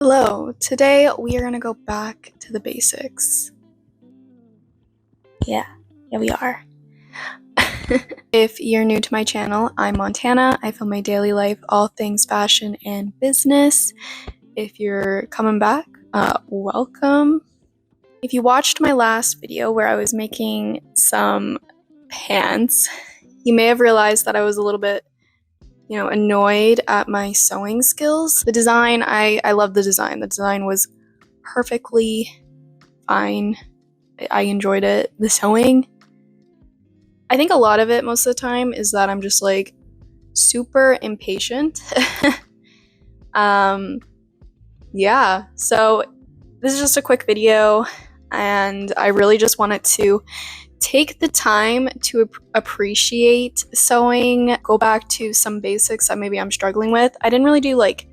Hello, today we are going to go back to the basics. Yeah, we are. If you're new to my channel, I'm Montana. I film my daily life, all things fashion and business. If you're coming back, welcome. If you watched my last video where I was making some pants, you may have realized that I was a little bit annoyed at my sewing skills. The design, I love the design. The design was perfectly fine. I enjoyed it. The sewing, I think a lot of it most of the time is that I'm just like super impatient. Yeah, so this is just a quick video and I really just wanted to take the time to appreciate sewing, go back to some basics that maybe I'm struggling with. I didn't really do like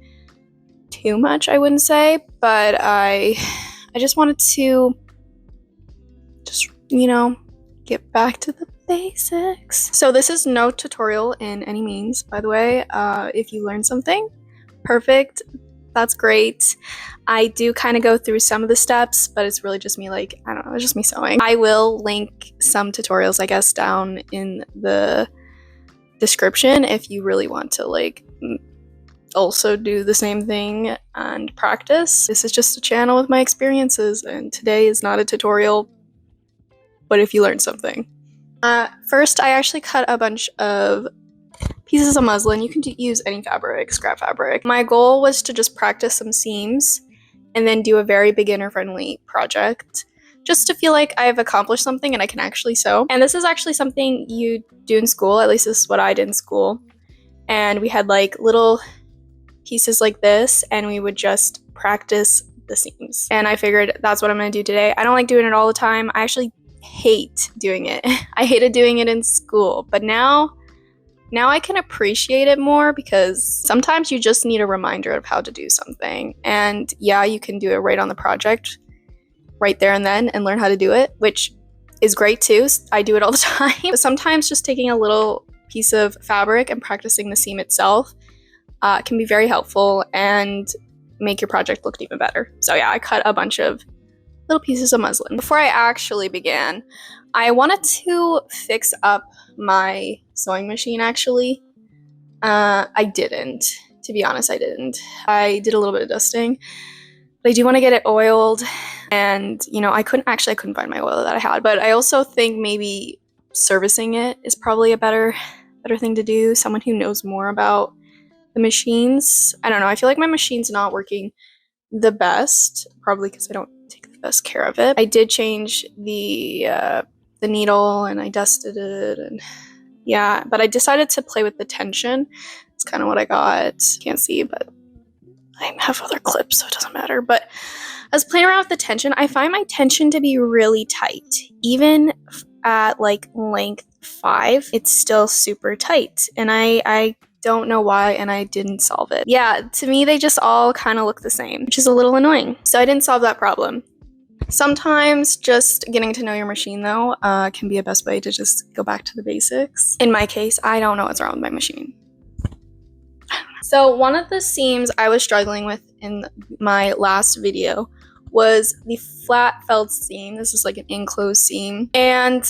too much, I wouldn't say, but I just wanted to get back to the basics. So this is no tutorial in any means, by the way. If you learned something, perfect. That's great. I do kind of go through some of the steps, but it's really just me, it's just me sewing. I will link some tutorials, I guess, down in the description if you really want to also do the same thing and practice. This is just a channel with my experiences, and today is not a tutorial, but if you learned something. First, I actually cut a bunch of pieces of muslin. You can use any fabric, scrap fabric. My goal was to just practice some seams and then do a very beginner-friendly project, just to feel like I've accomplished something and I can actually sew. And this is actually something you do in school, at least this is what I did in school. And we had like little pieces like this and we would just practice the seams. And I figured that's what I'm gonna do today. I don't like doing it all the time. I actually hate doing it. I hated doing it in school, but now I can appreciate it more because sometimes you just need a reminder of how to do something. And yeah, you can do it right on the project, right there and then, and learn how to do it, which is great too. I do it all the time. But sometimes just taking a little piece of fabric and practicing the seam itself can be very helpful and make your project look even better. So yeah, I cut a bunch of little pieces of muslin. Before I actually began, I wanted to fix up my sewing machine actually. I didn't, to be honest, I didn't. I did a little bit of dusting, but I do want to get it oiled, and I couldn't find my oil that I had, but I also think maybe servicing it is probably a better thing to do. Someone who knows more about the machines. I don't know, I feel like my machine's not working the best, probably because I don't take the best care of it. I did change the needle and I dusted it, and yeah, but I decided to play with the tension. It's kind of what I got. Can't see, but I have other clips, so it doesn't matter. But I was playing around with the tension. I find my tension to be really tight. Even at like length 5, it's still super tight. And I don't know why, and I didn't solve it. Yeah, to me, they just all kind of look the same, which is a little annoying. So I didn't solve that problem. Sometimes just getting to know your machine, though, can be a best way to just go back to the basics. In my case, I don't know what's wrong with my machine. So one of the seams I was struggling with in my last video was the flat felt seam. This is like an enclosed seam. And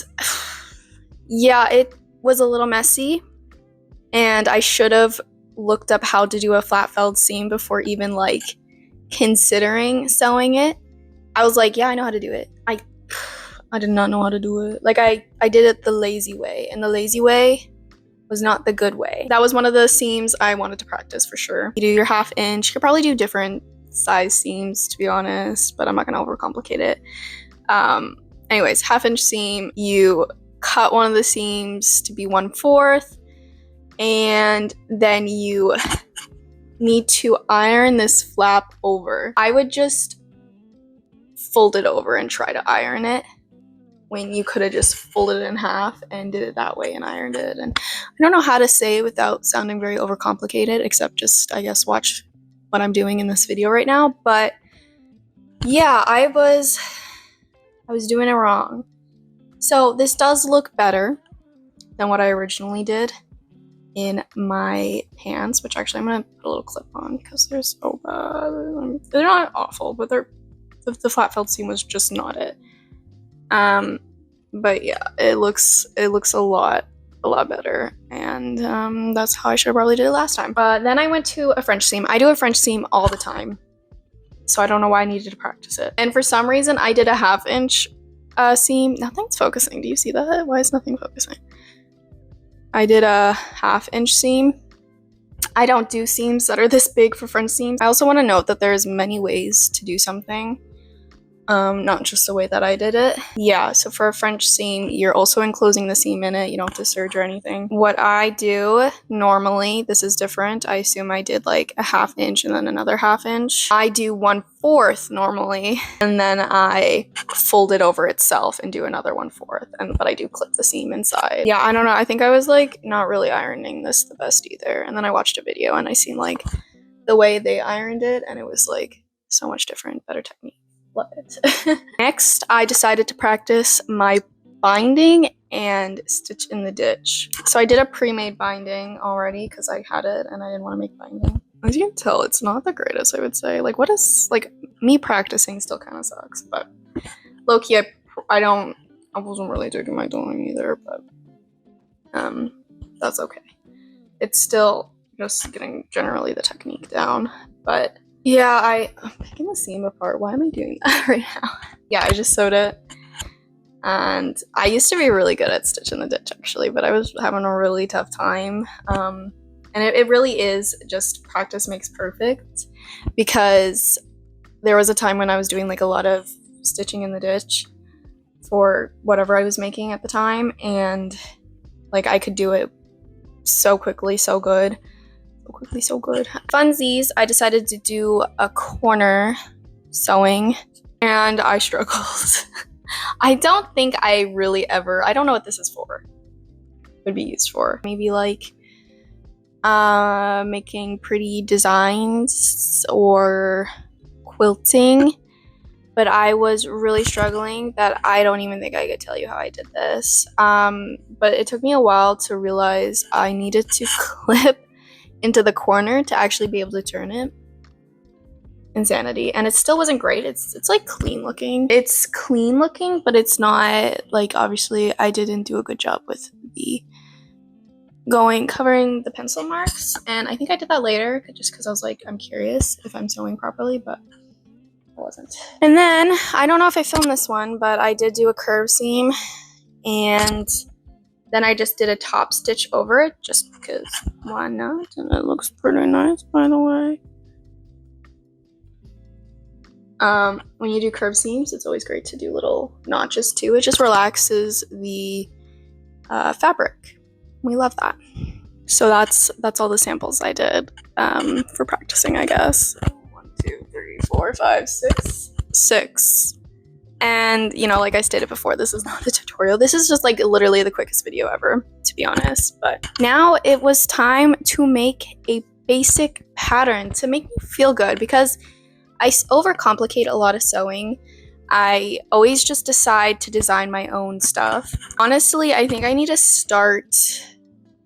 yeah, it was a little messy. And I should have looked up how to do a flat felt seam before even considering sewing it. I was like, yeah, I know how to do it. I did not know how to do it. I did it the lazy way, and the lazy way was not the good way. That was one of the seams I wanted to practice for sure. You do your 1/2 inch. You could probably do different size seams, to be honest, but I'm not gonna overcomplicate it. Anyways, 1/2 inch seam, you cut one of the seams to be 1/4, and then you need to iron this flap over. I would just fold it over and try to iron it when you could have just folded it in half and did it that way and ironed it. And I don't know how to say it without sounding very overcomplicated, except just, I guess, watch what I'm doing in this video right now. But yeah, I was doing it wrong. So this does look better than what I originally did. in my pants, which actually I'm gonna put a little clip on because they're so bad. They're not awful, but the flat felt seam was just not it. But yeah, it looks a lot better, and that's how I should have probably did it last time. But then I went to a French seam. I do a French seam all the time, so I don't know why I needed to practice it. And for some reason, I did a 1/2 inch seam. Nothing's focusing. Do you see that? Why is nothing focusing? I did a 1/2 inch seam. I don't do seams that are this big for French seams. I also want to note that there's many ways to do something. Not just the way that I did it. Yeah, so for a French seam, you're also enclosing the seam in it. You don't have to serge or anything. What I do normally, this is different. I assume I did like a 1/2 inch and then another 1/2 inch. I do 1/4 normally, and then I fold it over itself and do another 1/4. But I do clip the seam inside. Yeah, I don't know. I think I was like not really ironing this the best either. And then I watched a video and I seen like the way they ironed it, and it was like so much different, better technique. Love it. Next, I decided to practice my binding and stitch in the ditch. So I did a pre-made binding already because I had it and I didn't want to make binding. As you can tell, it's not the greatest, I would say. Like, what is, like, me practicing still kind of sucks, but low-key, I wasn't really digging my doing either, but that's okay. It's still just getting generally the technique down, but yeah, I'm picking the seam apart. Why am I doing that right now? Yeah, I just sewed it. And I used to be really good at stitching the ditch, actually, but I was having a really tough time. And it really is just practice makes perfect, because there was a time when I was doing like a lot of stitching in the ditch for whatever I was making at the time, and like I could do it so quickly, so good. Funsies, I decided to do a corner sewing, and I struggled. I don't think I really ever, I don't know what this is for, would be used for. Maybe like making pretty designs or quilting, but I was really struggling that I don't even think I could tell you how I did this. But it took me a while to realize I needed to clip into the corner to actually be able to turn it. Insanity. And it still wasn't great. It's like clean looking. It's clean looking, but it's not like, obviously I didn't do a good job with the covering the pencil marks, and I think I did that later just because I was like, I'm curious if I'm sewing properly, but I wasn't. And then I don't know if I filmed this one, but I did do a curve seam, and then I just did a top stitch over it just because why not? And it looks pretty nice, by the way. When you do curved seams, it's always great to do little notches too. It just relaxes the fabric. We love that. So that's all the samples I did for practicing, I guess. 1, 2, 3, 4, 5, 6. And, you know, like I stated before, this is not a tutorial. This is just like literally the quickest video ever, to be honest. But now it was time to make a basic pattern to make me feel good, because I overcomplicate a lot of sewing. I always just decide to design my own stuff. Honestly, I think I need to start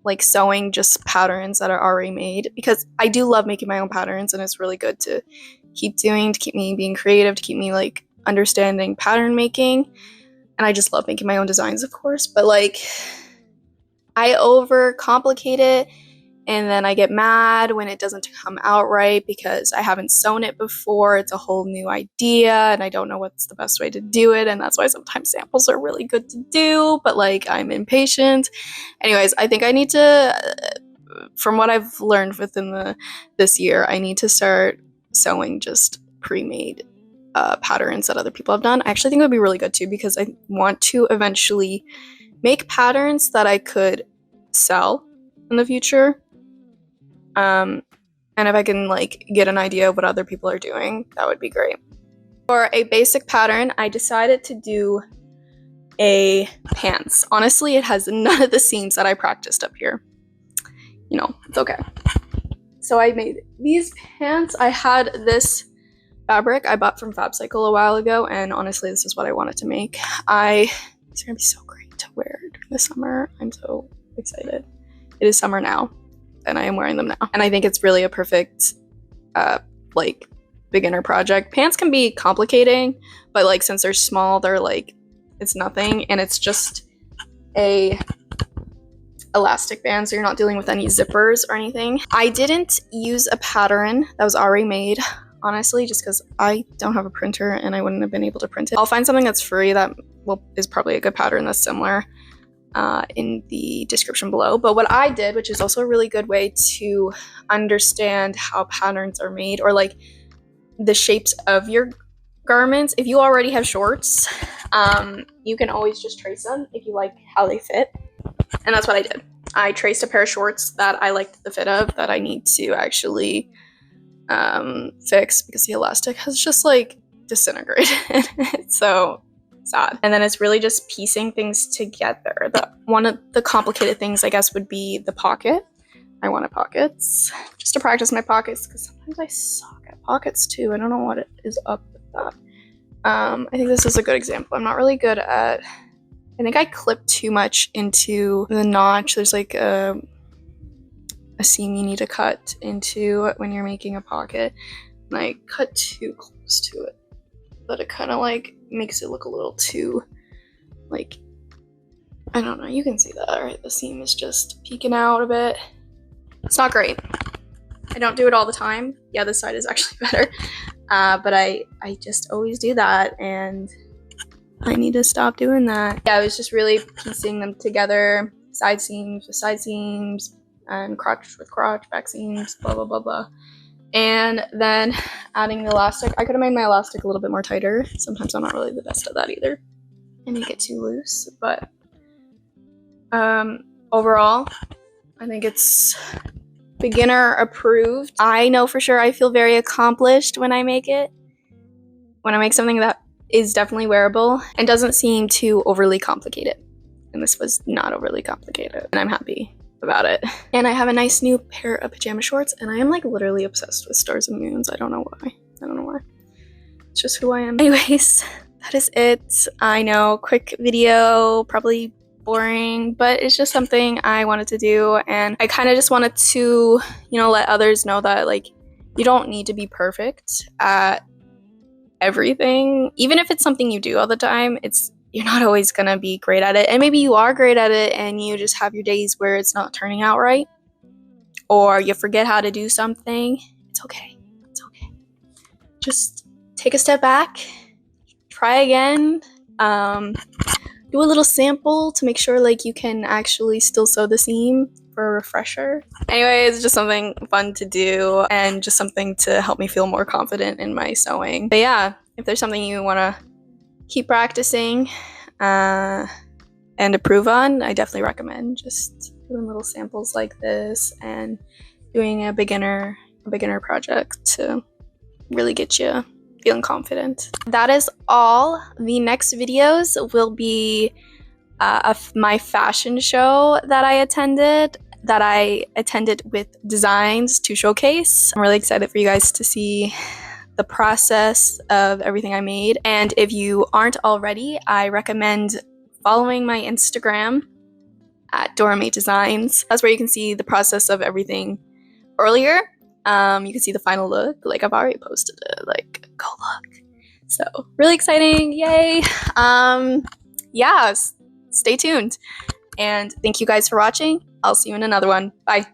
like sewing just patterns that are already made, because I do love making my own patterns, and it's really good to keep doing, to keep me being creative, to keep me like understanding pattern making. And I just love making my own designs, of course, but like I overcomplicate it, and then I get mad when it doesn't come out right because I haven't sewn it before. It's a whole new idea and I don't know what's the best way to do it, and that's why sometimes samples are really good to do, but like I'm impatient. Anyways, I think I need to, from what I've learned within this year, I need to start sewing just pre-made patterns that other people have done. I actually think it would be really good too, because I want to eventually make patterns that I could sell in the future. And if I can like get an idea of what other people are doing, that would be great. For a basic pattern, I decided to do a pants. Honestly, it has none of the seams that I practiced up here. You know, it's okay. So I made these pants. I had this fabric I bought from upcycling a while ago, and honestly, this is what I wanted to make. These are gonna be so great to wear during the summer. I'm so excited. It is summer now. and I am wearing them now. And I think it's really a perfect like beginner project. Pants can be complicating, but like since they're small, they're like, it's nothing, and it's just a elastic band, so you're not dealing with any zippers or anything. I didn't use a pattern that was already made, honestly, just because I don't have a printer and I wouldn't have been able to print it. I'll find something that's free that is probably a good pattern that's similar in the description below. But what I did, which is also a really good way to understand how patterns are made, or like the shapes of your garments, if you already have shorts, you can always just trace them if you like how they fit. And that's what I did. I traced a pair of shorts that I liked the fit of, that I need to actually fix because the elastic has just like disintegrated. It's so sad. And then it's really just piecing things together. One of the complicated things, I guess, would be the pocket. I wanted pockets just to practice my pockets, because sometimes I suck at pockets too. I don't know what it is up with that. I think this is a good example. I'm not really good at, I think I clipped too much into the notch. There's like a seam you need to cut into when you're making a pocket, and I cut too close to it, but it kind of like makes it look a little too like, I don't know, you can see that, right? The seam is just peeking out a bit. It's not great. I don't do it all the time. Yeah, this side is actually better. But I just always do that, and I need to stop doing that. Yeah, I was just really piecing them together, side seams with side seams, and crotch with crotch, back seams, blah, blah, blah, blah. And then adding the elastic. I could have made my elastic a little bit more tighter. Sometimes I'm not really the best at that either. I make it too loose, but overall, I think it's beginner approved. I know for sure I feel very accomplished when I make it. When I make something that is definitely wearable and doesn't seem too overly complicated. And this was not overly complicated, and I'm happy about it. And I have a nice new pair of pajama shorts, and I am like literally obsessed with stars and moons. I don't know why. It's just who I am. Anyways, that is it. I know, quick video, probably boring, but it's just something I wanted to do, and I kind of just wanted to, let others know that like you don't need to be perfect at everything. Even if it's something you do all the time, you're not always gonna be great at it, and maybe you are great at it and you just have your days where it's not turning out right, or you forget how to do something. It's okay. Just take a step back, try again, do a little sample to make sure like you can actually still sew the seam for a refresher. Anyway, it's just something fun to do and just something to help me feel more confident in my sewing. But yeah, if there's something you want to keep practicing and improve on, I definitely recommend just doing little samples like this and doing a beginner project to really get you feeling confident. That is all. The next videos will be my fashion show that I attended with designs to showcase. I'm really excited for you guys to see the process of everything I made. And if you aren't already, I recommend following my Instagram at Dorame Designs. That's where you can see the process of everything earlier. You can see the final look. Like, I've already posted it. Like, go look. So really exciting. Yay. Yeah, stay tuned. And thank you guys for watching. I'll see you in another one. Bye.